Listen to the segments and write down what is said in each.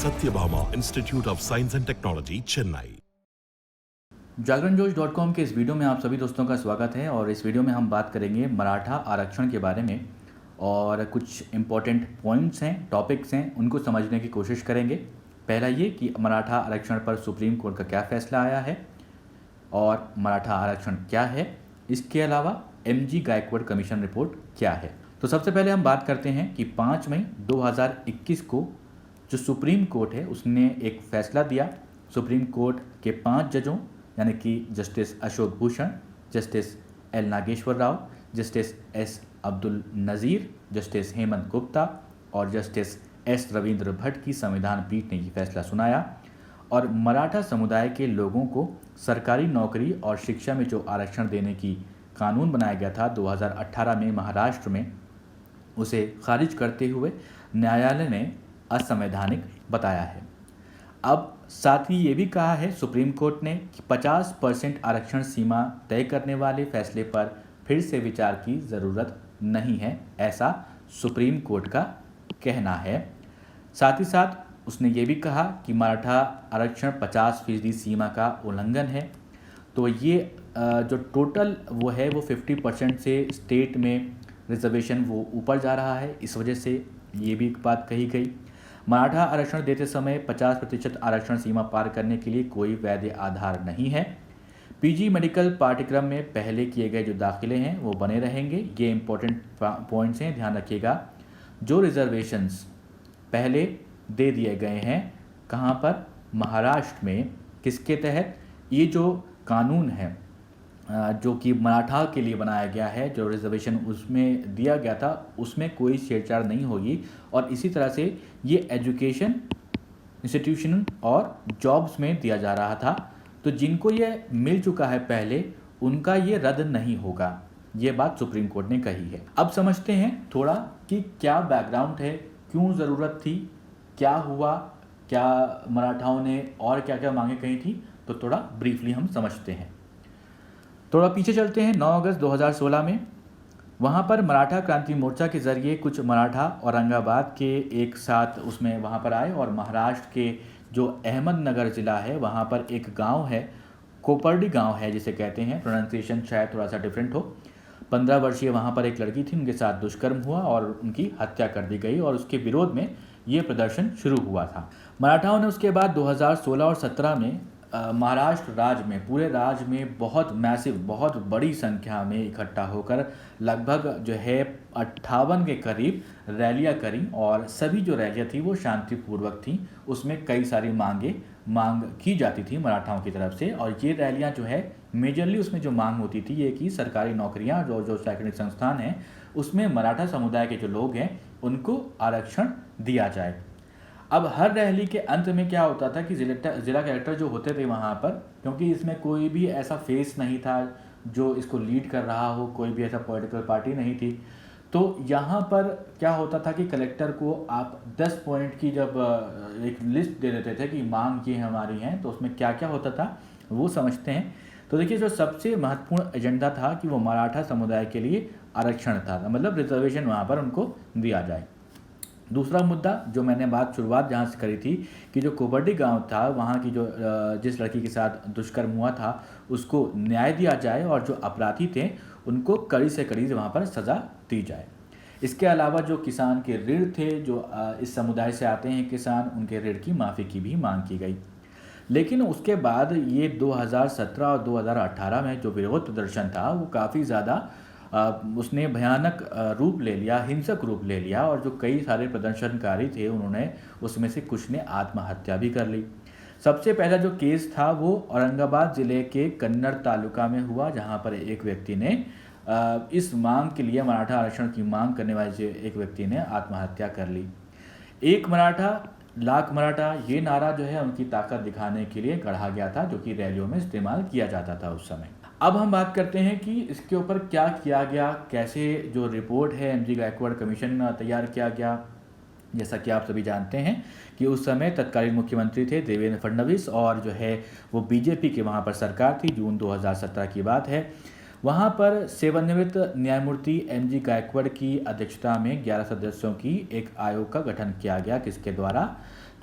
Satyabhama Institute of Science and Technology, Chennai. जागरणजोश.com के इस video में आप सभी दोस्तों का स्वागत है और इस वीडियो में हम बात करेंगे मराठा आरक्षण के बारे में और कुछ इम्पोर्टेंट पॉइंट्स हैं, टॉपिक्स हैं, उनको समझने की कोशिश करेंगे। पहला ये कि मराठा आरक्षण पर सुप्रीम कोर्ट का क्या फैसला आया है और मराठा आरक्षण क्या है। इसके अलावा एमजी गायकवाड़ कमीशन रिपोर्ट क्या है। तो सबसे पहले हम बात करते हैं कि 5 मई 2021 को जो सुप्रीम कोर्ट है उसने एक फ़ैसला दिया। सुप्रीम कोर्ट के 5 जजों यानी कि justice Ashok Bhushan, justice L Nageswara Rao, justice S Abdul Nazeer, justice Hemant Gupta और जस्टिस एस रविंद्र भट्ट की संविधान पीठ ने ये फैसला सुनाया और मराठा समुदाय के लोगों को सरकारी नौकरी और शिक्षा में जो आरक्षण देने की कानून बनाया गया था 2018 में महाराष्ट्र में, उसे खारिज करते हुए न्यायालय ने असंवैधानिक बताया है। अब साथ ही ये भी कहा है सुप्रीम कोर्ट ने कि 50% आरक्षण सीमा तय करने वाले फैसले पर फिर से विचार की ज़रूरत नहीं है, ऐसा सुप्रीम कोर्ट का कहना है। साथ ही साथ उसने ये भी कहा कि मराठा आरक्षण 50% सीमा का उल्लंघन है। तो ये जो टोटल वो है वो 50% से स्टेट में रिजर्वेशन वो ऊपर जा रहा है, इस वजह से ये भी एक बात कही गई। मराठा आरक्षण देते समय 50% आरक्षण सीमा पार करने के लिए कोई वैध आधार नहीं है। पीजी मेडिकल पाठ्यक्रम में पहले किए गए जो दाखिले हैं वो बने रहेंगे। ये इम्पोर्टेंट पॉइंट्स हैं, ध्यान रखिएगा। जो रिजर्वेशंस पहले दे दिए गए हैं कहाँ पर, महाराष्ट्र में, किसके तहत, ये जो कानून है जो कि मराठा के लिए बनाया गया है, जो रिजर्वेशन उसमें दिया गया था उसमें कोई छेड़छाड़ नहीं होगी। और इसी तरह से ये एजुकेशन इंस्टीट्यूशन और जॉब्स में दिया जा रहा था, तो जिनको ये मिल चुका है पहले उनका ये रद्द नहीं होगा। ये बात सुप्रीम कोर्ट ने कही है। अब समझते हैं थोड़ा कि क्या बैकग्राउंड है, क्यों ज़रूरत थी, क्या हुआ, क्या मराठाओं ने और क्या क्या मांगे कही थी। तो थोड़ा ब्रीफली हम समझते हैं। थोड़ा पीछे चलते हैं। 9 अगस्त 2016 में वहाँ पर मराठा क्रांति मोर्चा के ज़रिए कुछ मराठा औरंगाबाद के एक साथ उसमें वहाँ पर आए और महाराष्ट्र के जो अहमदनगर ज़िला है वहाँ पर एक गांव है, कोपर्डी गांव है जिसे कहते हैं, प्रोनाउंसिएशन शायद थोड़ा सा डिफरेंट हो। 15 वर्षीय वहाँ पर एक लड़की थी, उनके साथ दुष्कर्म हुआ और उनकी हत्या कर दी गई और उसके विरोध में ये प्रदर्शन शुरू हुआ था। मराठाओं ने उसके बाद 2016 और 17 में महाराष्ट्र राज्य में, पूरे राज्य में बहुत मैसिव, बहुत बड़ी संख्या में इकट्ठा होकर लगभग जो है 58 के करीब रैलियां करी और सभी जो रैलियां थी वो शांतिपूर्वक थी। उसमें कई सारी मांग की जाती थी मराठाओं की तरफ से और ये रैलियां जो है मेजरली उसमें जो मांग होती थी ये कि सरकारी नौकरियां, जो शैक्षणिक संस्थान हैं उसमें मराठा समुदाय के जो लोग हैं उनको आरक्षण दिया जाए। अब हर रैली के अंत में क्या होता था कि ज़िला कलेक्टर जो होते थे वहाँ पर, क्योंकि इसमें कोई भी ऐसा फेस नहीं था जो इसको लीड कर रहा हो, कोई भी ऐसा पॉलिटिकल पार्टी नहीं थी, तो यहाँ पर क्या होता था कि कलेक्टर को आप 10 पॉइंट की जब एक लिस्ट दे देते थे कि मांग ये हमारी हैं, तो उसमें क्या क्या होता था वो समझते हैं। तो देखिए, जो सबसे महत्वपूर्ण एजेंडा था कि वो मराठा समुदाय के लिए आरक्षण था, मतलब रिजर्वेशन वहाँ पर उनको दिया जाए। दूसरा मुद्दा जो मैंने शुरुआत जहाँ से करी थी कि जो कोपर्डी गांव था वहाँ की जो जिस लड़की के साथ दुष्कर्म हुआ था उसको न्याय दिया जाए और जो अपराधी थे उनको कड़ी से कड़ी वहाँ पर सज़ा दी जाए। इसके अलावा जो किसान के ऋण थे, जो इस समुदाय से आते हैं किसान, उनके ऋण की माफ़ी की भी मांग की गई। लेकिन उसके बाद ये 2017 और 2018 में जो विरोध प्रदर्शन था वो काफ़ी ज़्यादा उसने भयानक रूप ले लिया, हिंसक रूप ले लिया और जो कई सारे प्रदर्शनकारी थे उन्होंने उसमें से कुछ ने आत्महत्या भी कर ली। सबसे पहला जो केस था वो औरंगाबाद ज़िले के कन्नड़ तालुका में हुआ, जहां पर एक व्यक्ति ने इस मांग के लिए, मराठा आरक्षण की मांग करने वाले एक व्यक्ति ने आत्महत्या कर ली। एक मराठा लाख मराठा, ये नारा जो है उनकी ताकत दिखाने के लिए गढ़ा गया था, जो कि रैलियों में इस्तेमाल किया जाता था उस समय। अब हम बात करते हैं कि इसके ऊपर क्या किया गया, कैसे जो रिपोर्ट है एमजी गायकवाड़ कमीशन तैयार किया गया। जैसा कि आप सभी जानते हैं कि उस समय तत्कालीन मुख्यमंत्री थे देवेंद्र फडणवीस और जो है वो बीजेपी के वहाँ पर सरकार थी। जून 2017 की बात है। वहाँ पर सेवानिवृत्त न्यायमूर्ति एमजी गायकवाड़ की अध्यक्षता में 11 सदस्यों की एक आयोग का गठन किया गया, किसके द्वारा,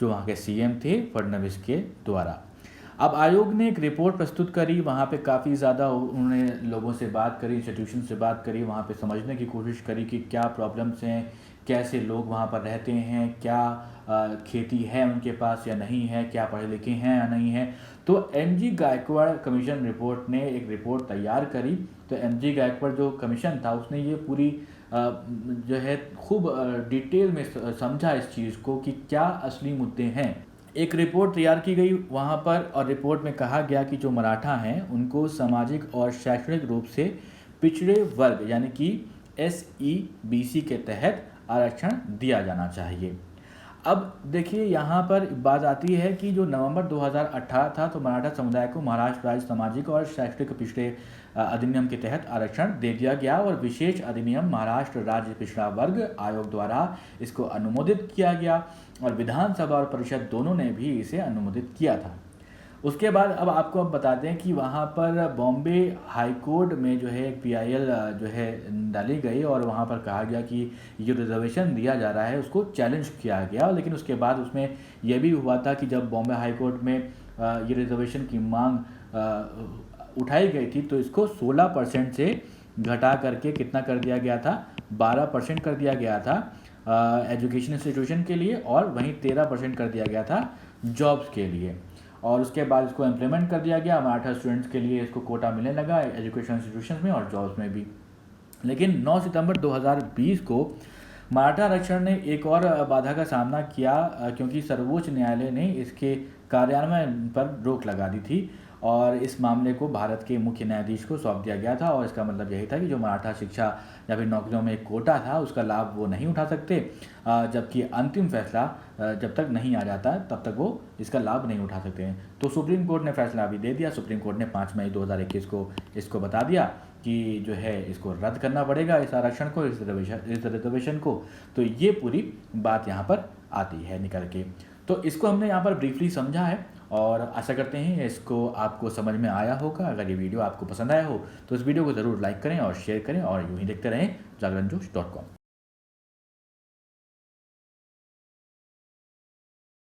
जो वहाँ के सीएम थे फडणवीस के द्वारा। अब आयोग ने एक रिपोर्ट प्रस्तुत करी, वहाँ पे काफ़ी ज़्यादा उन्होंने लोगों से बात करी, इंस्टीट्यूशन से बात करी, वहाँ पे समझने की कोशिश करी कि क्या प्रॉब्लम्स हैं, कैसे लोग वहाँ पर रहते हैं, क्या खेती है उनके पास या नहीं है, क्या पढ़े लिखे हैं या नहीं है। तो एमजी गायकवाड़ कमीशन रिपोर्ट ने एक रिपोर्ट तैयार करी। तो एमजी गायकवाड़ जो कमीशन था उसने ये पूरी जो है खूब डिटेल में समझा इस चीज़ को कि क्या असली मुद्दे हैं। एक रिपोर्ट तैयार की गई वहाँ पर, और रिपोर्ट में कहा गया कि जो मराठा हैं उनको सामाजिक और शैक्षणिक रूप से पिछड़े वर्ग यानी कि SEBC के तहत आरक्षण दिया जाना चाहिए। अब देखिए यहाँ पर बात आती है कि जो नवंबर 2018 था तो मराठा समुदाय को महाराष्ट्र राज्य सामाजिक और शैक्षणिक पिछड़े अधिनियम के तहत आरक्षण दे दिया गया और विशेष अधिनियम महाराष्ट्र राज्य पिछड़ा वर्ग आयोग द्वारा इसको अनुमोदित किया गया और विधानसभा और परिषद दोनों ने भी इसे अनुमोदित किया था। उसके बाद अब आपको अब बता दें कि वहाँ पर बॉम्बे हाई कोर्ट में जो है एक PIL जो है डाली गई और वहाँ पर कहा गया कि जो रिजर्वेशन दिया जा रहा है उसको चैलेंज किया गया। लेकिन उसके बाद उसमें यह भी हुआ था कि जब बॉम्बे हाई कोर्ट में ये रिजर्वेशन की मांग उठाई गई थी तो इसको 16% से घटा करके कितना कर दिया गया था, 12% कर दिया गया था एजुकेशन इंस्टीट्यूशन के लिए, और वहीं 13% कर दिया गया था जॉब्स के लिए। और उसके बाद इसको इम्प्लीमेंट कर दिया गया, मराठा स्टूडेंट्स के लिए इसको कोटा मिलने लगा एजुकेशन इंस्टीट्यूशन में और जॉब्स में भी। लेकिन 9 सितंबर 2020 को मराठा आरक्षण ने एक और बाधा का सामना किया क्योंकि सर्वोच्च न्यायालय ने इसके कार्यान्वयन पर रोक लगा दी थी और इस मामले को भारत के मुख्य न्यायाधीश को सौंप दिया गया था। और इसका मतलब यही था कि जो मराठा शिक्षा या फिर नौकरियों में एक कोटा था उसका लाभ वो नहीं उठा सकते, जबकि अंतिम फैसला जब तक नहीं आ जाता तब तक वो इसका लाभ नहीं उठा सकते हैं। तो सुप्रीम कोर्ट ने फैसला अभी दे दिया। सुप्रीम कोर्ट ने 5 मई 2021 को इसको बता दिया कि जो है इसको रद्द करना पड़ेगा, इस आरक्षण को, इस रिजर्वेशन को। तो ये पूरी बात यहाँ पर आती है निकल के। तो इसको हमने यहाँ पर ब्रीफली समझा है और आशा करते हैं इसको आपको समझ में आया होगा। अगर ये वीडियो आपको पसंद आया हो तो इस वीडियो को ज़रूर लाइक करें और शेयर करें और यूँ ही देखते रहें जागरणजोश.com।